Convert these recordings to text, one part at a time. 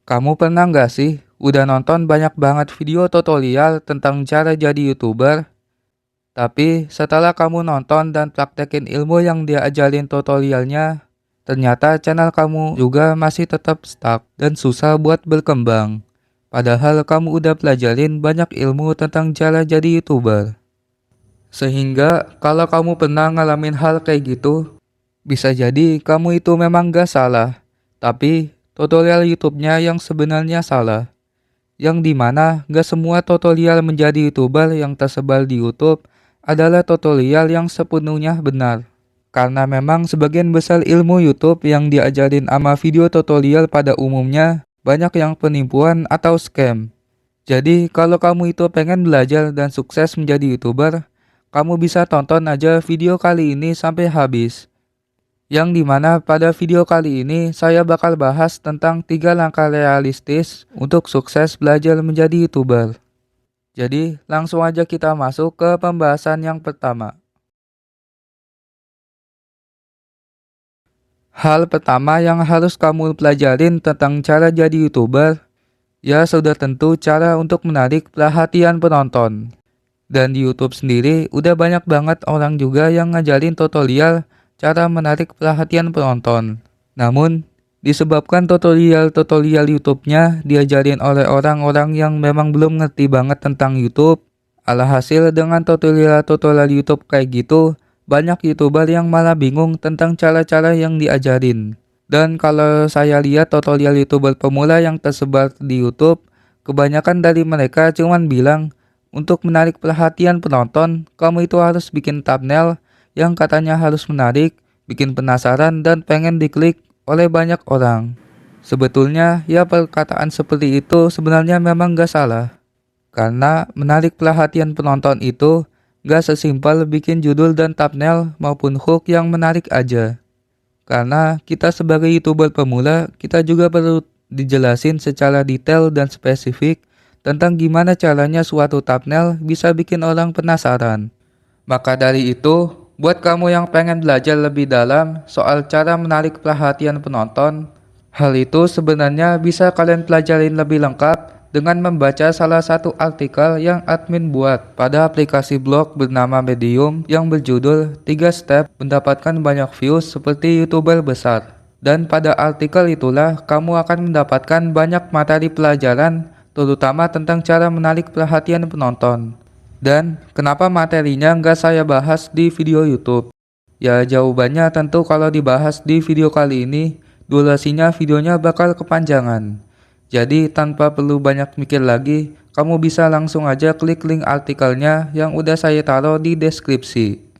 Kamu pernah nggak sih udah nonton banyak banget video tutorial tentang cara jadi YouTuber, tapi setelah kamu nonton dan praktekin ilmu yang dia ajarin tutorialnya, ternyata channel kamu juga masih tetap stuck dan susah buat berkembang. Padahal kamu udah pelajarin banyak ilmu tentang cara jadi YouTuber. Sehingga kalau kamu pernah ngalamin hal kayak gitu, bisa jadi kamu itu memang gak salah, tapi tutorial YouTube-nya yang sebenarnya salah. Yang dimana gak semua tutorial menjadi YouTuber yang tersebar di YouTube adalah tutorial yang sepenuhnya benar. Karena memang sebagian besar ilmu YouTube yang diajarin sama video tutorial pada umumnya banyak yang penipuan atau scam. Jadi kalau kamu itu pengen belajar dan sukses menjadi YouTuber, kamu bisa tonton aja video kali ini sampai habis. Yang dimana pada video kali ini saya bakal bahas tentang 3 langkah realistis untuk sukses belajar menjadi YouTuber. Jadi langsung aja kita masuk ke pembahasan yang pertama. Hal pertama yang harus kamu pelajarin tentang cara jadi YouTuber, ya sudah tentu cara untuk menarik perhatian penonton. Dan di YouTube sendiri udah banyak banget orang juga yang ngajarin tutorial cara menarik perhatian penonton. Namun, disebabkan tutorial-tutorial YouTube-nya diajarin oleh orang-orang yang memang belum ngerti banget tentang YouTube, alhasil dengan tutorial-tutorial YouTube kayak gitu, banyak YouTuber yang malah bingung tentang cara-cara yang diajarin. Dan kalau saya lihat tutorial YouTuber pemula yang tersebar di YouTube, kebanyakan dari mereka cuman bilang, untuk menarik perhatian penonton, kamu itu harus bikin thumbnail yang katanya harus menarik, bikin penasaran dan pengen diklik oleh banyak orang. Sebetulnya ya perkataan seperti itu sebenarnya memang gak salah. Karena menarik perhatian penonton itu gak sesimpel bikin judul dan thumbnail maupun hook yang menarik aja. Karena kita sebagai YouTuber pemula, kita juga perlu dijelasin secara detail dan spesifik tentang gimana caranya suatu thumbnail bisa bikin orang penasaran. Maka dari itu, buat kamu yang pengen belajar lebih dalam soal cara menarik perhatian penonton, hal itu sebenarnya bisa kalian pelajarin lebih lengkap dengan membaca salah satu artikel yang admin buat pada aplikasi blog bernama Medium yang berjudul 3 Step Mendapatkan Banyak Views Seperti YouTuber Besar. Dan pada artikel itulah kamu akan mendapatkan banyak materi pelajaran terutama tentang cara menarik perhatian penonton. Dan kenapa materinya nggak saya bahas di video YouTube? Ya jawabannya tentu kalau dibahas di video kali ini, durasinya videonya bakal kepanjangan. Jadi tanpa perlu banyak mikir lagi, kamu bisa langsung aja klik link artikelnya yang udah saya taruh di deskripsi.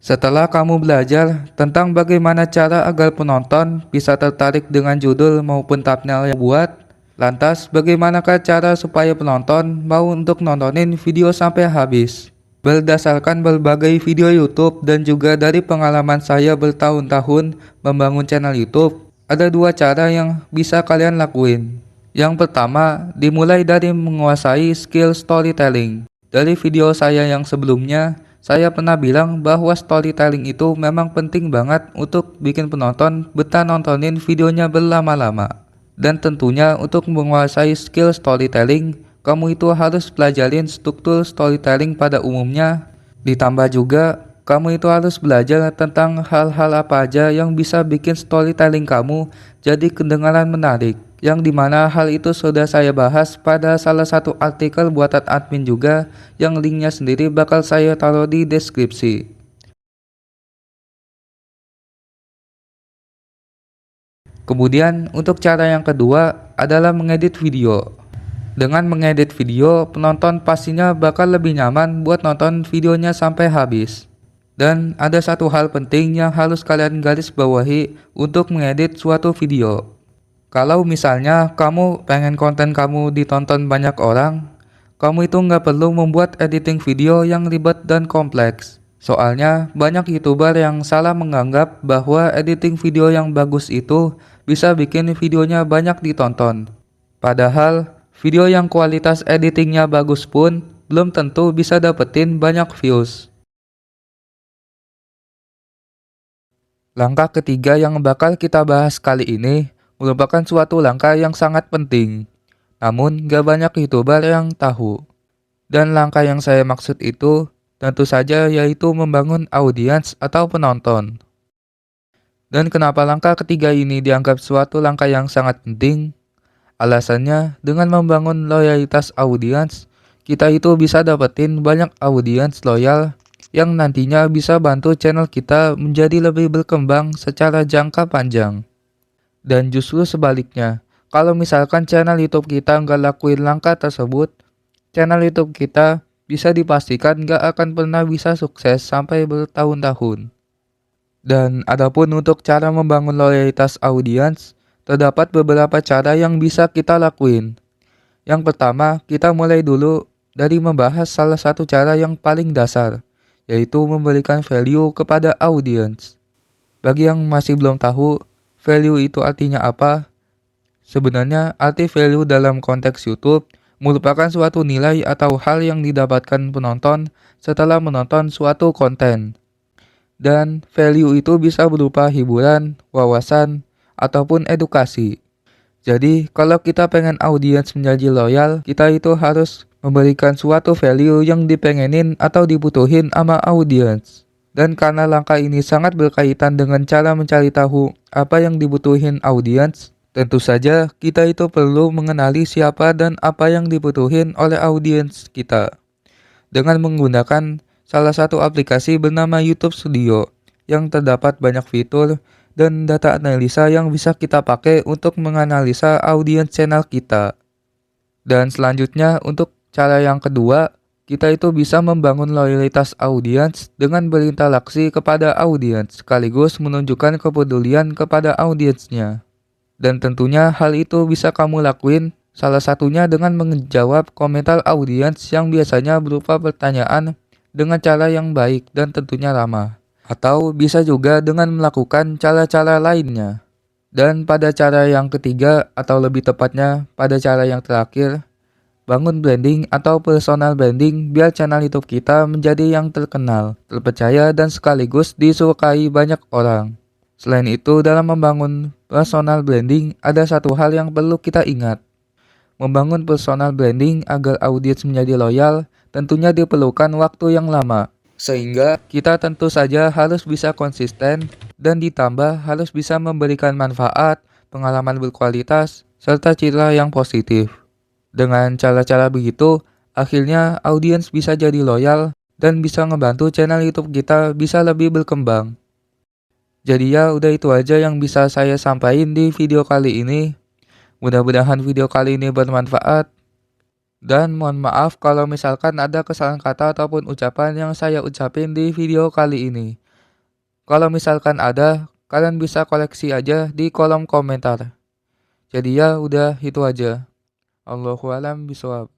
Setelah kamu belajar tentang bagaimana cara agar penonton bisa tertarik dengan judul maupun thumbnail yang buat, lantas bagaimanakah cara supaya penonton mau untuk nontonin video sampai habis? Berdasarkan berbagai video YouTube dan juga dari pengalaman saya bertahun-tahun membangun channel YouTube, ada 2 cara yang bisa kalian lakuin. Yang pertama, dimulai dari menguasai skill storytelling. Dari video saya yang sebelumnya, saya pernah bilang bahwa storytelling itu memang penting banget untuk bikin penonton betah nontonin videonya berlama-lama. Dan tentunya untuk menguasai skill storytelling, kamu itu harus pelajarin struktur storytelling pada umumnya. Ditambah juga, kamu itu harus belajar tentang hal-hal apa aja yang bisa bikin storytelling kamu jadi kedengaran menarik. Yang dimana hal itu sudah saya bahas pada salah satu artikel buatan admin juga, yang linknya sendiri bakal saya taruh di deskripsi. Kemudian untuk cara yang kedua adalah mengedit video. Dengan mengedit video, penonton pastinya bakal lebih nyaman buat nonton videonya sampai habis. Dan ada satu hal penting yang harus kalian garis bawahi untuk mengedit suatu video. Kalau misalnya kamu pengen konten kamu ditonton banyak orang, kamu itu nggak perlu membuat editing video yang ribet dan kompleks. Soalnya banyak YouTuber yang salah menganggap bahwa editing video yang bagus itu bisa bikin videonya banyak ditonton. Padahal video yang kualitas editingnya bagus pun belum tentu bisa dapetin banyak views. Langkah ketiga yang bakal kita bahas kali ini merupakan suatu langkah yang sangat penting, namun gak banyak YouTuber yang tahu. Dan langkah yang saya maksud itu tentu saja yaitu membangun audiens atau penonton. Dan kenapa langkah ketiga ini dianggap suatu langkah yang sangat penting? Alasannya, dengan membangun loyalitas audiens, kita itu bisa dapetin banyak audiens loyal yang nantinya bisa bantu channel kita menjadi lebih berkembang secara jangka panjang. Dan justru sebaliknya, kalau misalkan channel YouTube kita nggak lakuin langkah tersebut, channel YouTube kita bisa dipastikan nggak akan pernah bisa sukses sampai bertahun-tahun. Dan adapun untuk cara membangun loyalitas audiens, terdapat beberapa cara yang bisa kita lakuin. Yang pertama, kita mulai dulu dari membahas salah satu cara yang paling dasar, yaitu memberikan value kepada audiens. Bagi yang masih belum tahu, value itu artinya apa? Sebenarnya, arti value dalam konteks YouTube merupakan suatu nilai atau hal yang didapatkan penonton setelah menonton suatu konten. Dan value itu bisa berupa hiburan, wawasan, ataupun edukasi. Jadi, kalau kita pengen audiens menjadi loyal, kita itu harus memberikan suatu value yang dipengenin atau dibutuhin sama audiens. Dan karena langkah ini sangat berkaitan dengan cara mencari tahu apa yang dibutuhin audiens, tentu saja kita itu perlu mengenali siapa dan apa yang dibutuhin oleh audiens kita. Dengan menggunakan salah satu aplikasi bernama YouTube Studio yang terdapat banyak fitur dan data analisa yang bisa kita pakai untuk menganalisa audiens channel kita. Dan selanjutnya untuk cara yang kedua, kita itu bisa membangun loyalitas audiens dengan berinteraksi kepada audiens sekaligus menunjukkan kepedulian kepada audiensnya. Dan tentunya hal itu bisa kamu lakuin salah satunya dengan menjawab komentar audiens yang biasanya berupa pertanyaan dengan cara yang baik dan tentunya ramah. Atau bisa juga dengan melakukan cara-cara lainnya. Dan pada cara yang ketiga atau lebih tepatnya pada cara yang terakhir, bangun branding atau personal branding biar channel YouTube kita menjadi yang terkenal, terpercaya dan sekaligus disukai banyak orang. Selain itu, dalam membangun personal branding ada satu hal yang perlu kita ingat. Membangun personal branding agar audiens menjadi loyal tentunya diperlukan waktu yang lama. Sehingga kita tentu saja harus bisa konsisten dan ditambah harus bisa memberikan manfaat, pengalaman berkualitas, serta citra yang positif. Dengan cara-cara begitu, akhirnya audiens bisa jadi loyal dan bisa ngebantu channel YouTube kita bisa lebih berkembang. Jadi ya udah itu aja yang bisa saya sampaikan di video kali ini. Mudah-mudahan video kali ini bermanfaat. Dan mohon maaf kalau misalkan ada kesalahan kata ataupun ucapan yang saya ucapin di video kali ini. Kalau misalkan ada, kalian bisa koleksi aja di kolom komentar. Jadi ya udah itu aja. Allahu a'lam bishawab.